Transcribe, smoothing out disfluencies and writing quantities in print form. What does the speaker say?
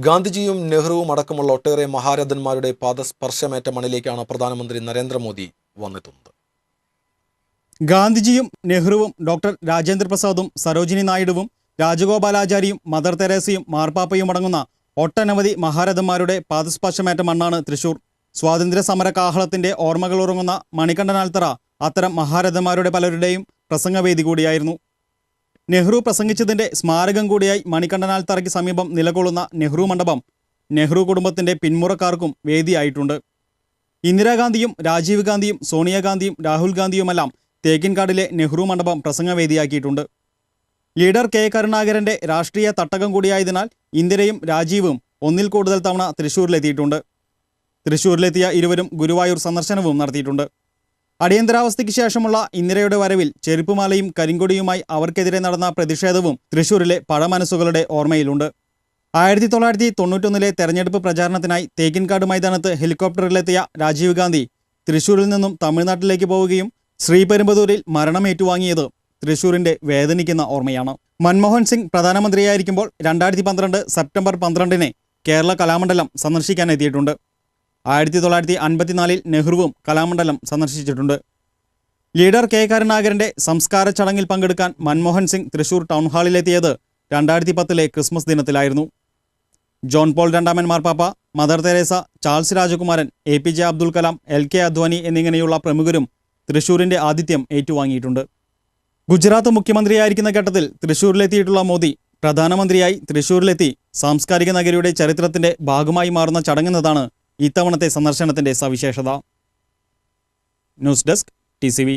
ഗാന്ധിജിയും നെഹ്റുവും അടക്കമുള്ള ഒട്ടേറെ മഹാരഥന്മാരുടെ പാദസ്പർശമേറ്റ മണ്ണിലേക്കാണ് പ്രധാനമന്ത്രി നരേന്ദ്രമോദി വന്നെത്തുന്നത്. ഗാന്ധിജിയും നെഹ്റുവും ഡോക്ടർ രാജേന്ദ്ര പ്രസാദും സരോജിനി നായിഡുവും രാജഗോപാലാചാരിയും മദർ തെരേസയും മാർപ്പാപ്പയും അടങ്ങുന്ന ഒട്ടനവധി മഹാരഥന്മാരുടെ പാദസ്പർശമേറ്റ മണ്ണാണ് തൃശൂർ. സ്വാതന്ത്ര്യ സമര കാഹളത്തിന്റെ ഓർമ്മകൾ ഉറങ്ങുന്ന മണികണ്ഠനാൽത്തറ അത്തരം മഹാരഥന്മാരുടെ പലരുടെയും പ്രസംഗവേദി കൂടിയായിരുന്നു. നെഹ്റു പ്രസംഗിച്ചതിന്റെ സ്മാരകം കൂടിയായി മണികണ്ഠനാൽത്തറയ്ക്ക് സമീപം നിലകൊള്ളുന്ന നെഹ്റു മണ്ഡപം നെഹ്റു കുടുംബത്തിന്റെ പിന്മുറക്കാർക്കും വേദിയായിട്ടുണ്ട്. ഇന്ദിരാഗാന്ധിയും രാജീവ് ഗാന്ധിയും സോണിയാഗാന്ധിയും രാഹുൽ ഗാന്ധിയുമെല്ലാം തേക്കിൻകാടിലെ നെഹ്റു മണ്ഡപം പ്രസംഗവേദിയാക്കിയിട്ടുണ്ട്. ലീഡർ കെ കരുണാകരന്റെ രാഷ്ട്രീയ തട്ടകം കൂടിയായതിനാൽ ഇന്ദിരയും രാജീവും ഒന്നിൽ കൂടുതൽ തവണ തൃശൂരിലെത്തിയിട്ടുണ്ട്. തൃശൂരിലെത്തിയ ഇരുവരും ഗുരുവായൂർ സന്ദർശനവും നടത്തിയിട്ടുണ്ട്. അടിയന്തരാവസ്ഥയ്ക്ക് ശേഷമുള്ള ഇന്ദിരയുടെ വരവിൽ ചെരുപ്പുമാലയും കരിങ്കൊടിയുമായി അവർക്കെതിരെ നടന്ന പ്രതിഷേധവും തൃശൂരിലെ പഴമനസ്സുകളുടെ ഓർമ്മയിലുണ്ട്. 1991 തെരഞ്ഞെടുപ്പ് പ്രചാരണത്തിനായി തേക്കിൻകാട് മൈതാനത്ത് ഹെലികോപ്റ്ററിലെത്തിയ രാജീവ് ഗാന്ധി തൃശൂരിൽ നിന്നും തമിഴ്നാട്ടിലേക്ക് പോവുകയും ശ്രീപെരുമ്പതൂരിൽ മരണമേറ്റുവാങ്ങിയത് തൃശൂരിന്റെ വേദനിക്കുന്ന ഓർമ്മയാണ്. മൻമോഹൻ സിംഗ് പ്രധാനമന്ത്രിയായിരിക്കുമ്പോൾ 2012 സെപ്റ്റംബർ 12 കേരള കലാമണ്ഡലം സന്ദർശിക്കാനെത്തിയിട്ടുണ്ട്. 1954 നെഹ്റുവും കലാമണ്ഡലം സന്ദർശിച്ചിട്ടുണ്ട്. ലീഡർ കെ കരുണാകരന്റെ സംസ്കാര ചടങ്ങിൽ പങ്കെടുക്കാൻ മൻമോഹൻ സിംഗ് തൃശൂർ ടൗൺ ഹാളിലെത്തിയത് 2010 ക്രിസ്മസ് ദിനത്തിലായിരുന്നു. ജോൺ പോൾ രണ്ടാമൻ മാർപ്പാപ്പ, മദർ തെരേസ, ചാൾസ് രാജകുമാരൻ, APJ അബ്ദുൽ കലാം, LK അദ്വാനി എന്നിങ്ങനെയുള്ള പ്രമുഖരും തൃശൂരിന്റെ ആതിഥ്യം ഏറ്റുവാങ്ങിയിട്ടുണ്ട്. ഗുജറാത്ത് മുഖ്യമന്ത്രിയായിരിക്കുന്ന ഘട്ടത്തിൽ തൃശൂരിലെത്തിയിട്ടുള്ള മോദി പ്രധാനമന്ത്രിയായി തൃശൂരിലെത്തി സാംസ്കാരിക നഗരിയുടെ ചരിത്രത്തിന്റെ ഭാഗമായി മാറുന്ന ചടങ്ങെന്നതാണ് ഇത്തവണത്തെ സന്ദർശനത്തിന്റെ സവിശേഷത. News desk TCV.